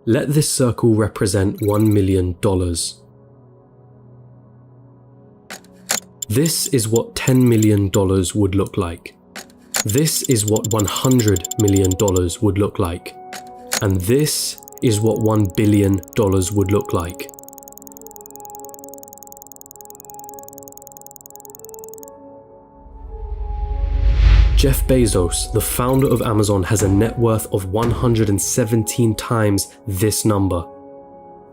Let this circle represent $1 million. This is what $10 million would look like. This is what $100 million would look like. And this is what $1 billion would look like. Jeff Bezos, the founder of Amazon, has a net worth of 117 times this number.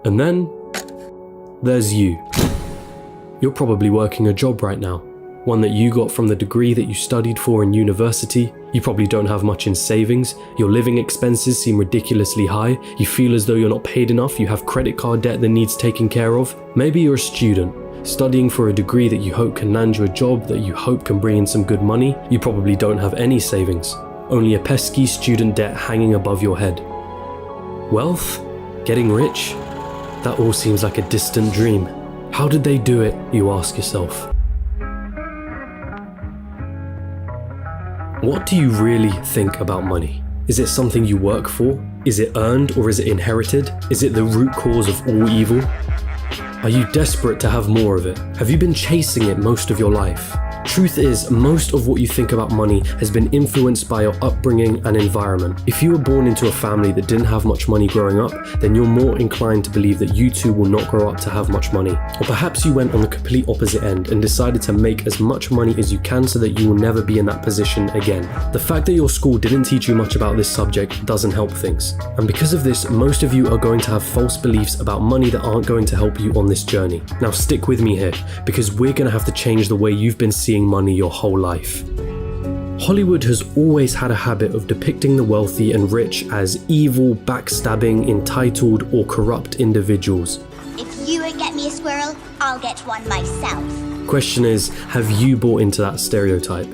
And then there's you. You're probably working a job right now, one that you got from the degree that you studied for in university. You probably don't have much in savings, your living expenses seem ridiculously high, you feel as though you're not paid enough, you have credit card debt that needs taken care of. Maybe you're a student, studying for a degree that you hope can land you a job that you hope can bring in some good money. You probably don't have any savings, only a pesky student debt hanging above your head. Wealth? Getting rich? That all seems like a distant dream. How did they do it, you ask yourself? What do you really think about money? Is it something you work for? Is it earned or is it inherited? Is it the root cause of all evil? Are you desperate to have more of it? Have you been chasing it most of your life? Truth is, most of what you think about money has been influenced by your upbringing and environment. If you were born into a family that didn't have much money growing up, then you're more inclined to believe that you too will not grow up to have much money. Or perhaps you went on the complete opposite end and decided to make as much money as you can so that you will never be in that position again. The fact that your school didn't teach you much about this subject doesn't help things. And because of this, most of you are going to have false beliefs about money that aren't going to help you on this journey. Now stick with me here, because we're going to have to change the way you've been seeing money your whole life. Hollywood has always had a habit of depicting the wealthy and rich as evil, backstabbing, entitled, or corrupt individuals. If you won't get me a squirrel, I'll get one myself. Question is, have you bought into that stereotype?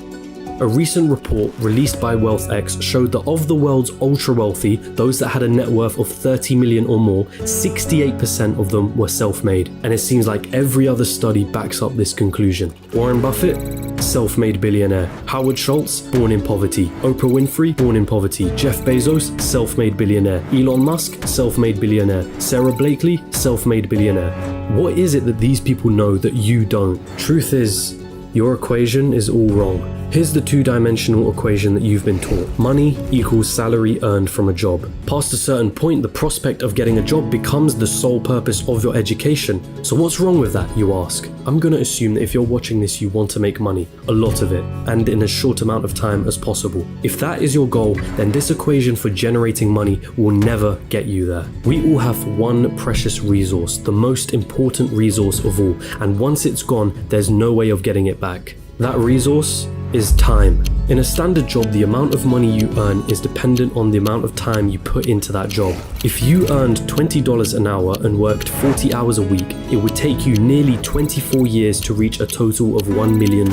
A recent report released by WealthX showed that of the world's ultra-wealthy, those that had a net worth of 30 million or more, 68% of them were self-made. And it seems like every other study backs up this conclusion. Warren Buffett? Self-made billionaire. Howard Schultz? Born in poverty. Oprah Winfrey? Born in poverty. Jeff Bezos? Self-made billionaire. Elon Musk? Self-made billionaire. Sarah Blakely? Self-made billionaire. What is it that these people know that you don't? Truth is, your equation is all wrong. Here's the two-dimensional equation that you've been taught. Money equals salary earned from a job. Past a certain point, the prospect of getting a job becomes the sole purpose of your education. So what's wrong with that, you ask? I'm gonna assume that if you're watching this, you want to make money, a lot of it, and in as short amount of time as possible. If that is your goal, then this equation for generating money will never get you there. We all have one precious resource, the most important resource of all, and once it's gone, there's no way of getting it back. That resource is time. In a standard job, the amount of money you earn is dependent on the amount of time you put into that job. If you earned $20 an hour and worked 40 hours a week, it would take you nearly 24 years to reach a total of $1 million.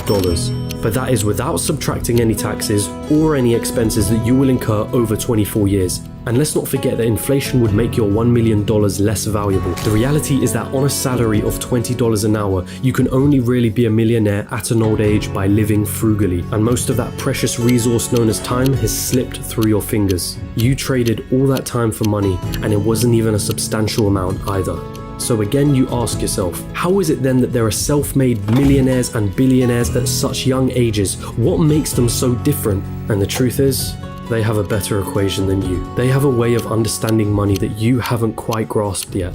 But that is without subtracting any taxes or any expenses that you will incur over 24 years. And let's not forget that inflation would make your $1 million less valuable. The reality is that on a salary of $20 an hour, you can only really be a millionaire at an old age by living frugally. And most of that precious resource known as time has slipped through your fingers. You traded all that time for money, and it wasn't even a substantial amount either. So again, you ask yourself, how is it then that there are self-made millionaires and billionaires at such young ages? What makes them so different? And the truth is, they have a better equation than you. They have a way of understanding money that you haven't quite grasped yet.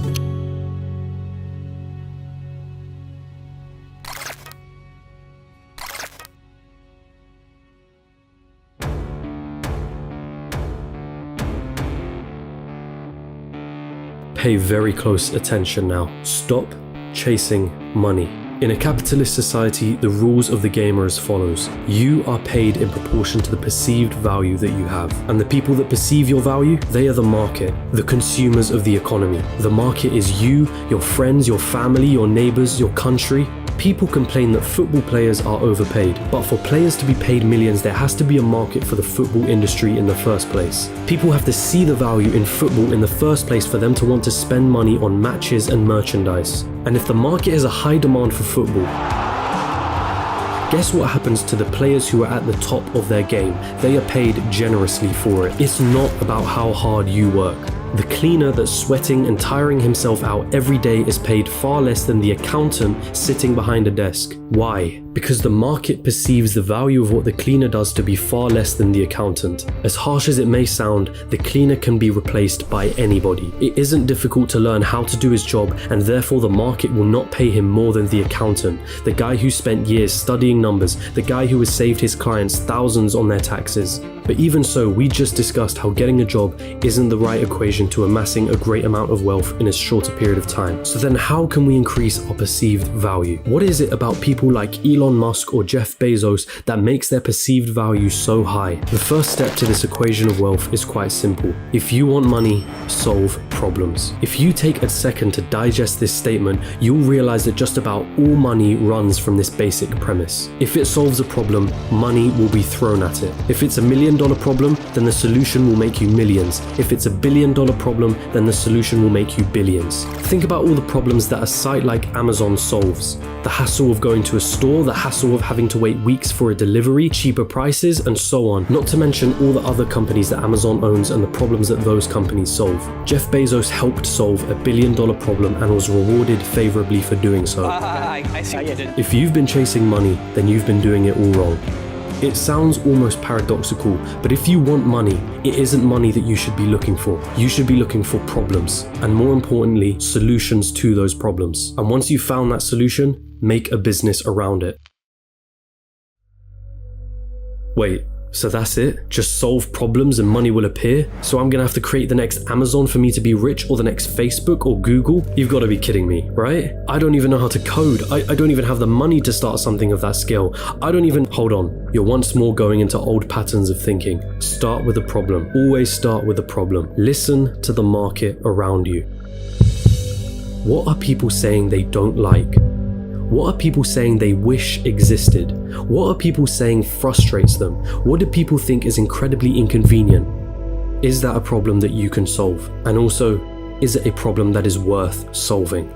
Pay very close attention now. Stop chasing money. In a capitalist society, the rules of the game are as follows. You are paid in proportion to the perceived value that you have. And the people that perceive your value, they are the market, the consumers of the economy. The market is you, your friends, your family, your neighbors, your country. People complain that football players are overpaid, but for players to be paid millions, there has to be a market for the football industry in the first place. People have to see the value in football in the first place for them to want to spend money on matches and merchandise. And if the market has a high demand for football, guess what happens to the players who are at the top of their game? They are paid generously for it. It's not about how hard you work. The cleaner that's sweating and tiring himself out every day is paid far less than the accountant sitting behind a desk. Why? Because the market perceives the value of what the cleaner does to be far less than the accountant. As harsh as it may sound, the cleaner can be replaced by anybody. It isn't difficult to learn how to do his job, and therefore the market will not pay him more than the accountant, the guy who spent years studying numbers, the guy who has saved his clients thousands on their taxes. But even so, we just discussed how getting a job isn't the right equation to amassing a great amount of wealth in a shorter period of time. So then how can we increase our perceived value? What is it about people like Elon Musk or Jeff Bezos that makes their perceived value so high? The first step to this equation of wealth is quite simple. If you want money, solve problems. If you take a second to digest this statement, you'll realize that just about all money runs from this basic premise. If it solves a problem, money will be thrown at it. If it's $1 million problem, then the solution will make you millions. If it's $1 billion problem, then the solution will make you billions. Think about all the problems that a site like Amazon solves. The hassle of going to a store, the hassle of having to wait weeks for a delivery, cheaper prices, and so on. Not to mention all the other companies that Amazon owns and the problems that those companies solve. Jeff Bezos helped solve $1 billion problem and was rewarded favorably for doing so. I see what you did. If you've been chasing money, then you've been doing it all wrong. It sounds almost paradoxical, but if you want money, it isn't money that you should be looking for. You should be looking for problems, and more importantly, solutions to those problems. And once you've found that solution, make a business around it. Wait, so that's it? Just solve problems and money will appear? So I'm gonna have to create the next Amazon for me to be rich, or the next Facebook or Google? You've gotta be kidding me, right? I don't even know how to code. I don't even have the money to start something of that scale. Hold on. You're once more going into old patterns of thinking. Start with a problem. Always start with a problem. Listen to the market around you. What are people saying they don't like? What are people saying they wish existed? What are people saying frustrates them? What do people think is incredibly inconvenient? Is that a problem that you can solve? And also, is it a problem that is worth solving?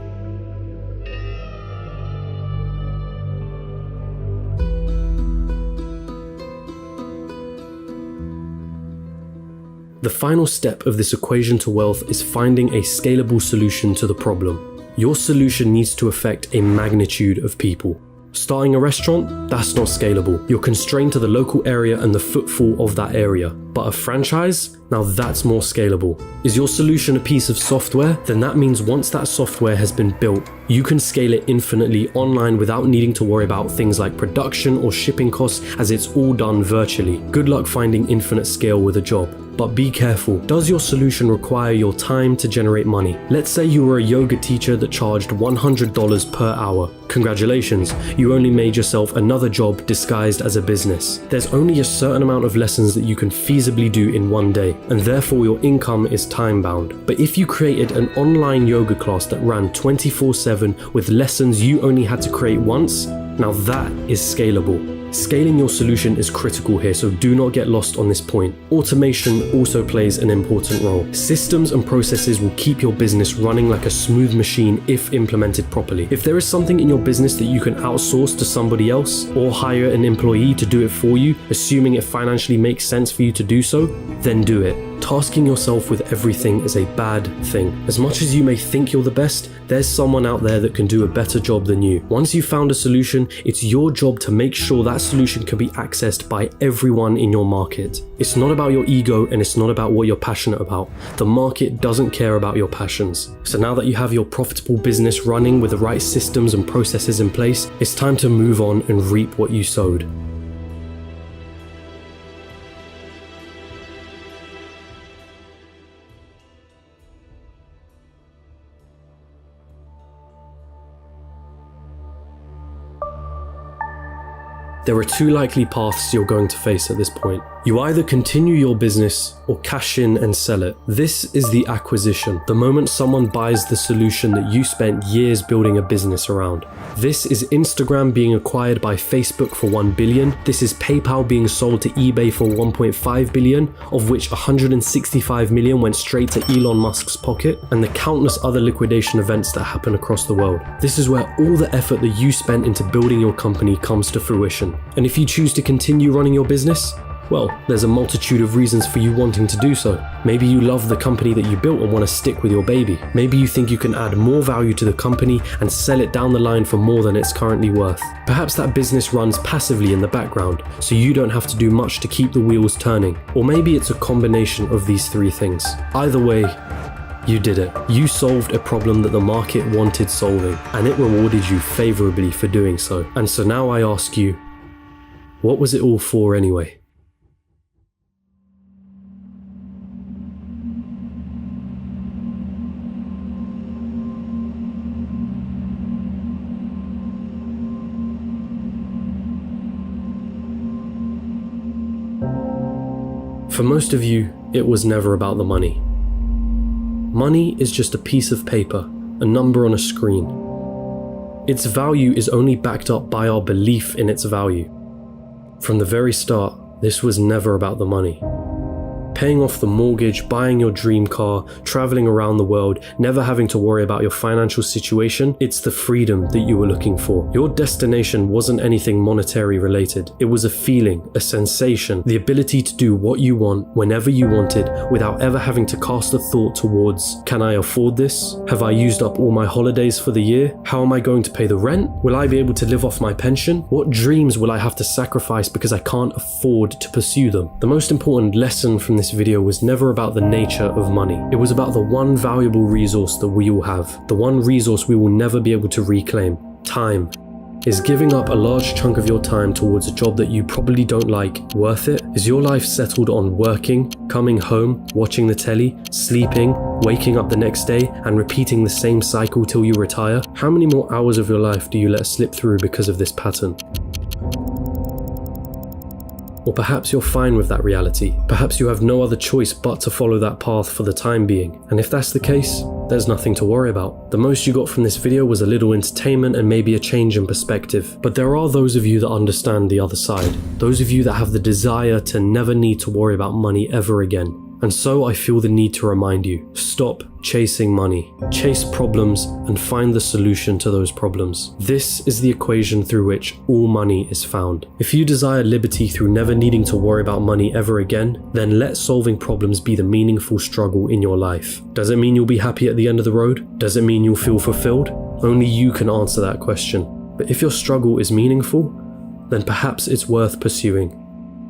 The final step of this equation to wealth is finding a scalable solution to the problem. Your solution needs to affect a magnitude of people. Starting a restaurant? That's not scalable. You're constrained to the local area and the footfall of that area. But a franchise? Now that's more scalable. Is your solution a piece of software? Then that means once that software has been built, you can scale it infinitely online without needing to worry about things like production or shipping costs, as it's all done virtually. Good luck finding infinite scale with a job. But be careful, does your solution require your time to generate money? Let's say you were a yoga teacher that charged $100 per hour. Congratulations, you only made yourself another job disguised as a business. There's only a certain amount of lessons that you can feasibly do in one day, and therefore your income is time bound. But if you created an online yoga class that ran 24/7 with lessons you only had to create once, now that is scalable. Scaling your solution is critical here, so do not get lost on this point. Automation also plays an important role. Systems and processes will keep your business running like a smooth machine if implemented properly. If there is something in your business that you can outsource to somebody else, or hire an employee to do it for you, assuming it financially makes sense for you to do so, then do it. Tasking yourself with everything is a bad thing. As much as you may think you're the best, there's someone out there that can do a better job than you. Once you've found a solution, it's your job to make sure that solution can be accessed by everyone in your market. It's not about your ego, and it's not about what you're passionate about. The market doesn't care about your passions. So now that you have your profitable business running with the right systems and processes in place, it's time to move on and reap what you sowed. There are two likely paths you're going to face at this point. You either continue your business or cash in and sell it. This is the acquisition, the moment someone buys the solution that you spent years building a business around. This is Instagram being acquired by Facebook for $1 billion. This is PayPal being sold to eBay for $1.5 billion, of which $165 million went straight to Elon Musk's pocket, and the countless other liquidation events that happen across the world. This is where all the effort that you spent into building your company comes to fruition. And if you choose to continue running your business, Well, there's a multitude of reasons for you wanting to do so. Maybe you love the company that you built and want to stick with your baby. Maybe you think you can add more value to the company and sell it down the line for more than it's currently worth. Perhaps that business runs passively in the background, so you don't have to do much to keep the wheels turning. Or maybe it's a combination of these three things. Either way, you did it. You solved a problem that the market wanted solving, and it rewarded you favorably for doing so. And so now I ask you, what was it all for anyway? For most of you, it was never about the money. Money is just a piece of paper, a number on a screen. Its value is only backed up by our belief in its value. From the very start, this was never about the money. Paying off the mortgage, buying your dream car, traveling around the world, never having to worry about your financial situation, it's the freedom that you were looking for. Your destination wasn't anything monetary related. It was a feeling, a sensation, the ability to do what you want whenever you wanted without ever having to cast a thought towards, can I afford this? Have I used up all my holidays for the year? How am I going to pay the rent? Will I be able to live off my pension? What dreams will I have to sacrifice because I can't afford to pursue them? The most important lesson from this video was never about the nature of money. It was about the one valuable resource that we all have, the one resource we will never be able to reclaim: time. Is giving up a large chunk of your time towards a job that you probably don't like worth it? Is your life settled on working, coming home, watching the telly, sleeping, waking up the next day, and repeating the same cycle till you retire? How many more hours of your life do you let slip through because of this pattern? Or perhaps you're fine with that reality. Perhaps you have no other choice but to follow that path for the time being. And if that's the case, there's nothing to worry about. The most you got from this video was a little entertainment and maybe a change in perspective. But there are those of you that understand the other side. Those of you that have the desire to never need to worry about money ever again. And so I feel the need to remind you, stop chasing money. Chase problems and find the solution to those problems. This is the equation through which all money is found. If you desire liberty through never needing to worry about money ever again, then let solving problems be the meaningful struggle in your life. Does it mean you'll be happy at the end of the road? Does it mean you'll feel fulfilled? Only you can answer that question. But if your struggle is meaningful, then perhaps it's worth pursuing.